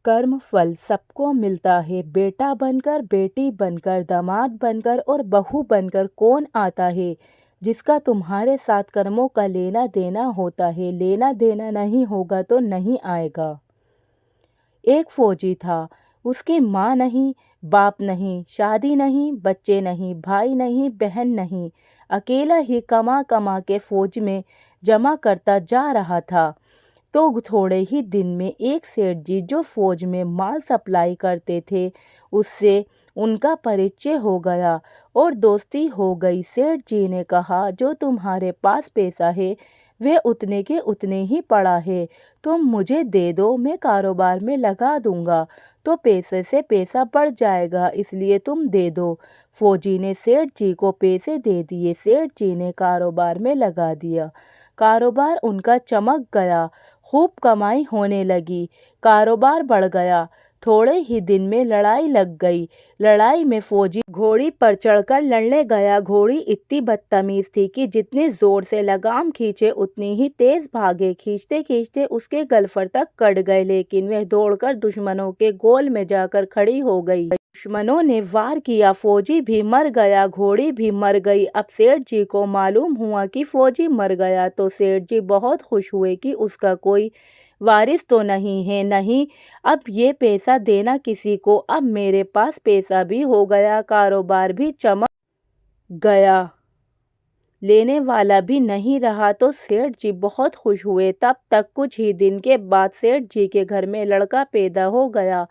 कर्म फल सबको मिलता है। बेटा बनकर, बेटी बनकर, दामाद बनकर और बहू बनकर कौन आता है जिसका तुम्हारे साथ कर्मों का लेना देना होता है। लेना देना नहीं होगा तो नहीं आएगा। एक फौजी था। उसकी माँ नहीं, बाप नहीं, शादी नहीं, बच्चे नहीं, भाई नहीं, बहन नहीं। अकेला ही कमा कमा के फौज में जमा करता जा रहा था। तो थोड़े ही दिन में एक सेठ जी जो फौज में माल सप्लाई करते थे, उससे उनका परिचय हो गया और दोस्ती हो गई। सेठ जी ने कहा, जो तुम्हारे पास पैसा है वह उतने के उतने ही पड़ा है, तुम मुझे दे दो, मैं कारोबार में लगा दूंगा तो पैसे से पैसा बढ़ जाएगा, इसलिए तुम दे दो। फौजी ने सेठ जी को पैसे दे दिए। सेठ जी ने कारोबार में लगा दिया। कारोबार उनका चमक गया, खूब कमाई होने लगी, कारोबार बढ़ गया। थोड़े ही दिन में लड़ाई लग गई। लड़ाई में फौजी घोड़ी पर चढ़कर लड़ने गया। घोड़ी इतनी बदतमीज थी कि जितनी जोर से लगाम खींचे उतनी ही तेज भागे। खींचते खींचते उसके गलफर तक कट गए, लेकिन वह दौड़कर दुश्मनों के गोल में जाकर खड़ी हो गई। दुश्मनों ने वार किया, फौजी भी मर गया, घोड़ी भी मर गई। अब सेठ जी को मालूम हुआ कि फौजी मर गया तो सेठ जी बहुत खुश हुए कि उसका कोई वारिस तो नहीं है। नहीं, अब ये पैसा देना किसी को। अब मेरे पास पैसा भी हो गया, कारोबार भी चमक गया, लेने वाला भी नहीं रहा। तो सेठ जी बहुत खुश हुए। तब तक कुछ ही दिन के बाद सेठ जी के घर में लड़का पैदा हो गया।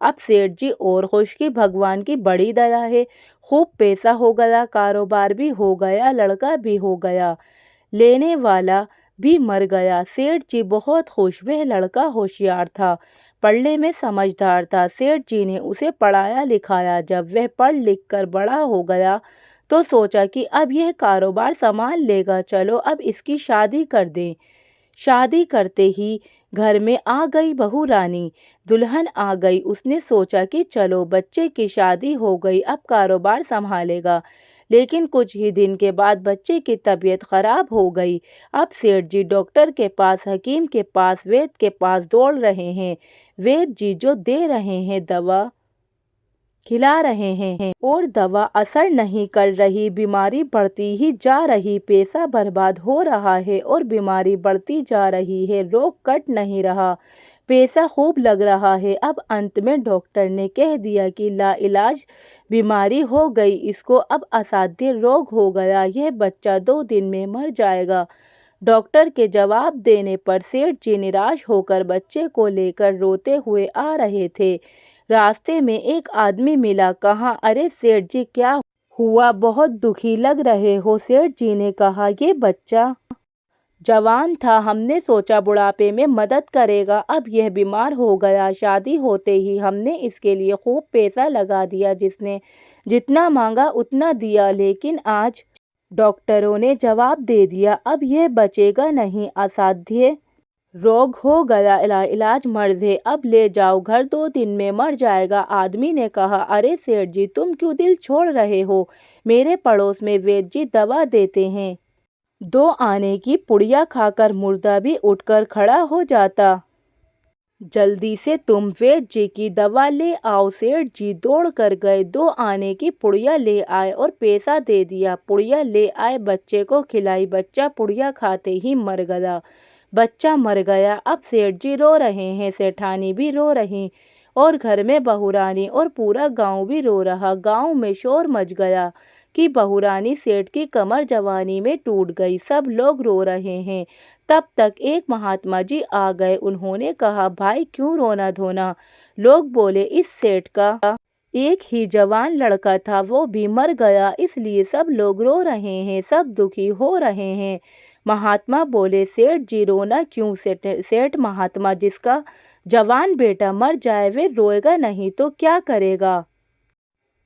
अब सेठ जी और खुश कि भगवान की बड़ी दया है, खूब पैसा हो गया, कारोबार भी हो गया, लड़का भी हो गया, लेने वाला भी मर गया। सेठ जी बहुत खुश। वह लड़का होशियार था, पढ़ने में समझदार था। सेठ जी ने उसे पढ़ाया लिखाया। जब वह पढ़ लिख कर बड़ा हो गया तो सोचा कि अब यह कारोबार संभाल लेगा, चलो अब इसकी शादी कर दें। शादी करते ही घर में आ गई बहू रानी, दुल्हन आ गई। उसने सोचा कि चलो बच्चे की शादी हो गई, अब कारोबार संभालेगा। लेकिन कुछ ही दिन के बाद बच्चे की तबीयत खराब हो गई। अब सेठ जी डॉक्टर के पास, हकीम के पास, वैद्य के पास दौड़ रहे हैं। वैद्य जी जो दे रहे हैं दवा, खिला रहे हैं और दवा असर नहीं कर रही, बीमारी बढ़ती ही जा रही, पैसा बर्बाद हो रहा है और बीमारी बढ़ती जा रही है, रोग कट नहीं रहा, पैसा खूब लग रहा है। अब अंत में डॉक्टर ने कह दिया कि लाइलाज बीमारी हो गई, इसको अब असाध्य रोग हो गया, यह बच्चा 2 दिन में मर जाएगा। डॉक्टर के जवाब देने पर सेठ जी निराश होकर बच्चे को लेकर रोते हुए आ रहे थे। रास्ते में एक आदमी मिला। कहा, अरे सेठ जी क्या हुआ, बहुत दुखी लग रहे हो। सेठ जी ने कहा, ये बच्चा जवान था, हमने सोचा बुढ़ापे में मदद करेगा, अब यह बीमार हो गया। शादी होते ही हमने इसके लिए खूब पैसा लगा दिया, जिसने जितना मांगा उतना दिया, लेकिन आज डॉक्टरों ने जवाब दे दिया, अब यह बचेगा नहीं, असाध्य रोग हो गया, इलाज मर्ज है, अब ले जाओ घर, 2 दिन में मर जाएगा। आदमी ने कहा, अरे सेठ जी तुम क्यों दिल छोड़ रहे हो, मेरे पड़ोस में वैद्य जी दवा देते हैं, 2 आने की पुड़िया खाकर मुर्दा भी उठकर खड़ा हो जाता, जल्दी से तुम वैद्य जी की दवा ले आओ। सेठ जी दौड़ कर गए, 2 आने की पुड़िया ले आए और पैसा दे दिया। पुड़िया ले आए, बच्चे को खिलाई, बच्चा पुड़िया खाते ही मर गया। बच्चा मर गया। अब सेठ जी रो रहे हैं, सेठानी भी रो रही और घर में बहुरानी और पूरा गांव भी रो रहा। गांव में शोर मच गया कि बहुरानी सेठ की कमर जवानी में टूट गई, सब लोग रो रहे हैं। तब तक एक महात्मा जी आ गए। उन्होंने कहा, भाई क्यों रोना धोना। लोग बोले, इस सेठ का एक ही जवान लड़का था, वो भी मर गया, इसलिए सब लोग रो रहे हैं, सब दुखी हो रहे हैं। महात्मा बोले, सेठ जी रोना क्यों। सेठ महात्मा, जिसका जवान बेटा मर जाए वे रोएगा नहीं तो क्या करेगा।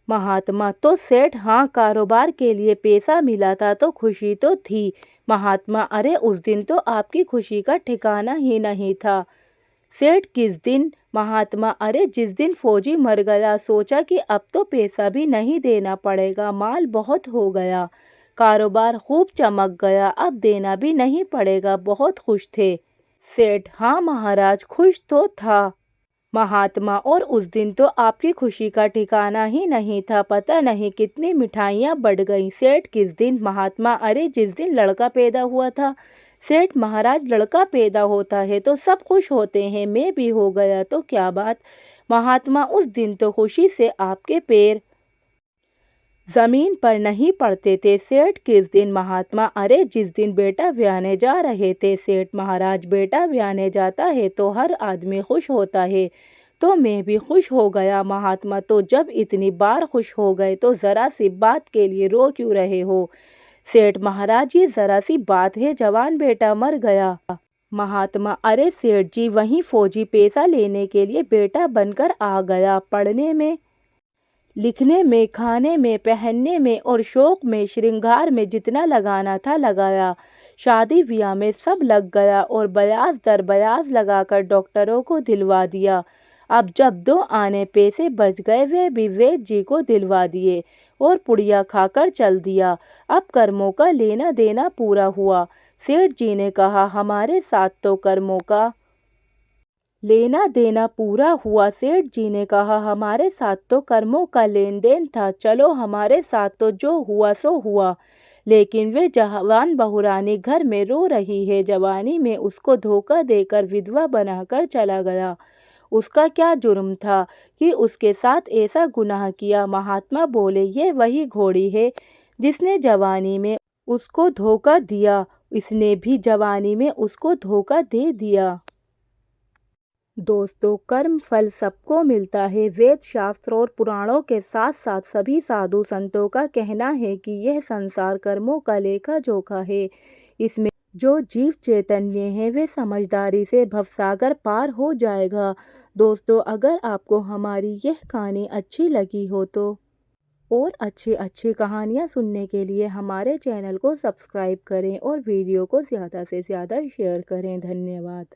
महात्मा, तो सेठ, हाँ, कारोबार के लिए पैसा मिला था तो खुशी तो थी। महात्मा, अरे उस दिन तो आपकी खुशी का ठिकाना ही नहीं था। सेठ, किस दिन। महात्मा, अरे जिस दिन फौजी मर गया, सोचा कि अब तो पैसा भी नहीं देना पड़ेगा, माल बहुत हो गया, कारोबार खूब चमक गया, अब देना भी नहीं पड़ेगा, बहुत खुश थे। सेठ, हाँ महाराज, खुश तो था, महात्मा, और उस दिन तो आपकी खुशी का ठिकाना ही नहीं था, पता नहीं कितनी मिठाइयाँ बढ़ गईं। सेठ किस दिन? महात्मा, अरे जिस दिन लड़का पैदा हुआ था। सेठ महाराज, लड़का पैदा होता है तो सब खुश होते हैं, मैं भी हो गया तो क्या बात। महात्मा, उस दिन तो खुशी से आपके पैर जमीन पर नहीं पड़ते थे। सेठ किस दिन? महात्मा, अरे जिस दिन बेटा ब्याहने जा रहे थे। सेठ महाराज, बेटा ब्याहने जाता है तो हर आदमी खुश होता है, तो मैं भी खुश हो गया। महात्मा, तो जब इतनी बार खुश हो गए तो जरा सी बात के लिए रो क्यों रहे हो? सेठ महाराज, ये जरा सी बात है, जवान बेटा मर गया। महात्मा, अरे सेठ जी, वहीं फौजी पैसा लेने के लिए बेटा बनकर आ गया। पढ़ने में, लिखने में, खाने में, पहनने में और शौक में, श्रृंगार में जितना लगाना था लगाया। शादी ब्याह में सब लग गया और ब्याज दर ब्याज लगाकर डॉक्टरों को दिलवा दिया। अब जब 2 आने पैसे बच गए वे भी वैद्य जी को दिलवा दिए और पुड़िया खाकर चल दिया। अब कर्मों का लेना देना पूरा हुआ। सेठ जी ने कहा, हमारे साथ तो कर्मों का लेना देना पूरा हुआ। सेठ जी ने कहा, हमारे साथ तो कर्मों का लेन देन था, चलो हमारे साथ तो जो हुआ सो हुआ। लेकिन वे जवान बहुरानी घर में रो रही है, जवानी में उसको धोखा देकर विधवा बनाकर चला गया। उसका क्या जुर्म था कि उसके साथ ऐसा गुनाह किया? महात्मा बोले, ये वही घोड़ी है जिसने जवानी में उसको धोखा दिया, इसने भी जवानी में उसको धोखा दे दिया। दोस्तों, कर्म फल सबको मिलता है। वेद शास्त्र और पुराणों के साथ साथ सभी साधु संतों का कहना है कि यह संसार कर्मों का लेखा जोखा है। इसमें जो जीव चैतन्य है वे समझदारी से भवसागर पार हो जाएगा। दोस्तों, अगर आपको हमारी यह कहानी अच्छी लगी हो तो और अच्छी अच्छी कहानियाँ सुनने के लिए हमारे चैनल को सब्सक्राइब करें और वीडियो को ज़्यादा से ज़्यादा शेयर करें। धन्यवाद।